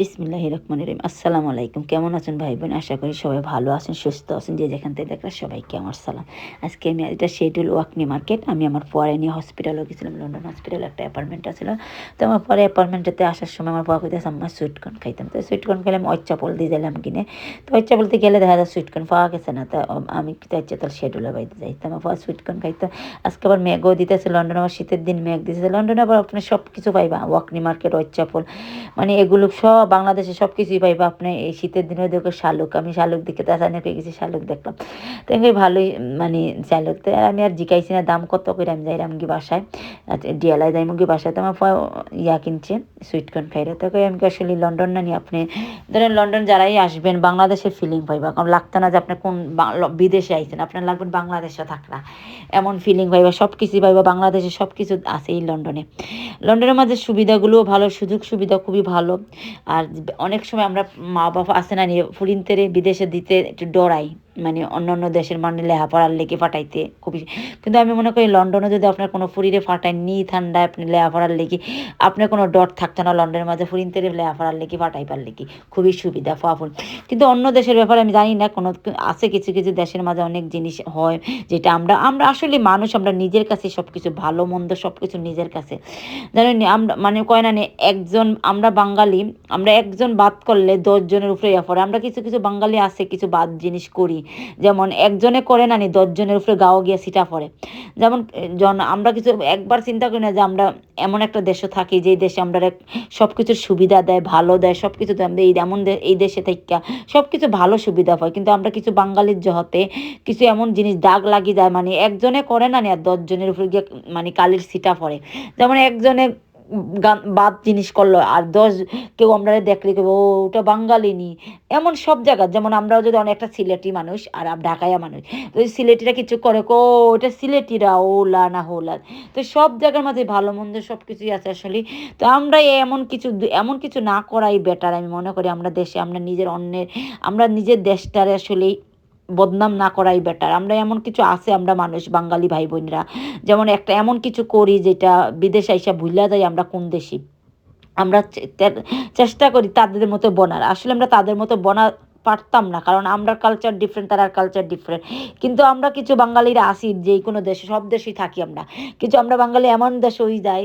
বিসমিল্লাহির রহমানির রহিম। আসসালামু আলাইকুম। কেমন আছেন ভাই বোন? আশা করি সবাই ভালো আছেন, সুস্থ আছেন। যে যেখান থেকে দেখলেন সবাইকে আমার সালাম। আজকে আমি এটা শেডিউল ওয়াকনি মার্কেট। আমি আমার পরে নিয়ে হসপিটালে গেছিলাম, লন্ডন হসপিটালে একটা অ্যাপার্টমেন্ট ছিল। তো আমার পরে অ্যাপার্টমেন্টেতে আসার সময় আমার পরে কইতেছে আম্মা সুইটকর্ন খাইতাম। তো সুইটকর্ন খেলাম, ওই চাপল দিয়ে দিলাম কিনে। তো ওই চাপলতে গেলে দেখা যায় সুইটকর্ন পাওয়া গেছে না। তো আমি তো ইচ্ছে তাহলে শেডিউলে বাইতে যাই। তো আমার পরে সুইটকর্ন খাইতো। আজকে আবার ম্যাগও দিতেছে লন্ডনে, আবার শীতের দিন ম্যাগ দিতেছে লন্ডনে। আবার আপনি সব কিছু পাইবা, ওয়াকনি মার্কেট, ওই চাপল, মানে এগুলো সব বাংলাদেশে সব কিছুই পাইবা আপনি। এই শীতের দিনে দেখো শালুক, আমি শালুক দেখে তাছাড়া পেয়ে গেছি, শালুক দেখলাম। তো এগুলো ভালোই, মানে শালুক। তো আমি আর জিকাইছি না দাম কত করে, আমি যাইলাম কি বাসায়, ডিয়ালায় যাইম কি বাসায়। তো আমার ইয়া কিনছে সুইটকর্ন খাইরে। তো আমি আসলে লন্ডন না নিয়ে আপনি ধরেন লন্ডন যারাই আসবেন বাংলাদেশের ফিলিং পাইবা, কারণ লাগতো না যে আপনি কোন বিদেশে আইছেন, আপনার লাগবেন বাংলাদেশে থাকলা এমন ফিলিং পাইবা। সব কিছুই পাইবা বাংলাদেশে, সব কিছু আছে এই লন্ডনে। লন্ডনের মাঝে সুবিধাগুলোও ভালো, সুযোগ সুবিধা খুবই ভালো। আর অনেক সময় আমরা মা বাবা আছে না নিয়ে ফুরিনতেরে বিদেশে দিতে একটু ডরাই, মানে অন্য অন্য দেশের মানে লেহাপড়ার লেগে পাঠাইতে খুবই। কিন্তু আমি মনে করি লন্ডনে যদি আপনার কোনো ফুরিরে ফাটায় নি ঠান্ডায় আপনি লেহাপড়ার লেগে, আপনার কোনো ডর থাকতো না লন্ডনের মাঝে ফুরিনতেরে লেহাপড়ার লেগে পাঠাইবার লেগে, খুবই সুবিধা ফাফুল। কিন্তু অন্য দেশের ব্যাপারে আমি জানি না, কোনো আছে কিছু কিছু দেশের মাঝে অনেক জিনিস হয় যেটা আমরা আমরা আসলে মানুষ, আমরা নিজের কাছে সব কিছু ভালো মন্দ সব কিছু নিজের কাছে জানেন। আমরা মানে কয় না একজন, আমরা বাঙালি, আমরা একজন বাদ করলে 10 জনের উপরে ইয়া পড়ে। আমরা কিছু কিছু বাঙালি আছে কিছু বাদ জিনিস করি, যেমন একজনে করে না 10 জনের উপরে গাও গিয়া সিটা পড়ে। যেমন আমরা কিছু একবার চিন্তা করি না যে আমরা এমন একটা দেশে থাকি যে দেশে আমরা সব কিছুর সুবিধা দেয়, ভালো দেয়, সব কিছু দেয়। আমরা এই দেশে থেকে সব কিছু ভালো সুবিধা পাই, কিন্তু আমরা কিছু বাঙালির জহতে কিছু এমন জিনিস দাগ লাগি যায়, মানে একজনে করে না আর 10 জনের উপরে গিয়ে মানে কালির সিটা পড়ে। যেমন একজনে বাদ জিনিস করলো আর 10 কেউ আমরা দেখলে কেউ ওটা বাঙালি নি। এমন সব জায়গা, যেমন আমরাও যদি অনেকটা সিলেটি মানুষ আর ঢাকাইয়া মানুষ, তো ওই সিলেটিরা কিছু করে ওটা সিলেটিরা ওলা না হোলা। তো সব জায়গার মাঝে ভালো মন্দ সব কিছুই আছে আসলে। তো আমরা এমন কিছু না করাই বেটার আমি মনে করি। আমরা দেশে আমরা নিজের অন্যের, আমরা নিজের দেশটারে আসলে বদনাম না করাই বেটার। আমরা এমন কিছু আছে, আমরা মানুষ বাঙালি ভাই বোনরা যেমন একটা এমন কিছু করি যেটা বিদেশে আইসা ভুলা যায় আমরা কোন দেশি। আমরা চেষ্টা করি তাদের মতো বনার, আসলে আমরা তাদের মতো বনা পারতাম না, কারণ আমরা কালচার ডিফারেন্ট, তার কালচার ডিফারেন্ট। কিন্তু আমরা কিছু বাঙালিরা আসি যে কোনো দেশে, সব দেশেই থাকি আমরা, কিন্তু আমরা বাঙালি এমন দেশে হয়ে যাই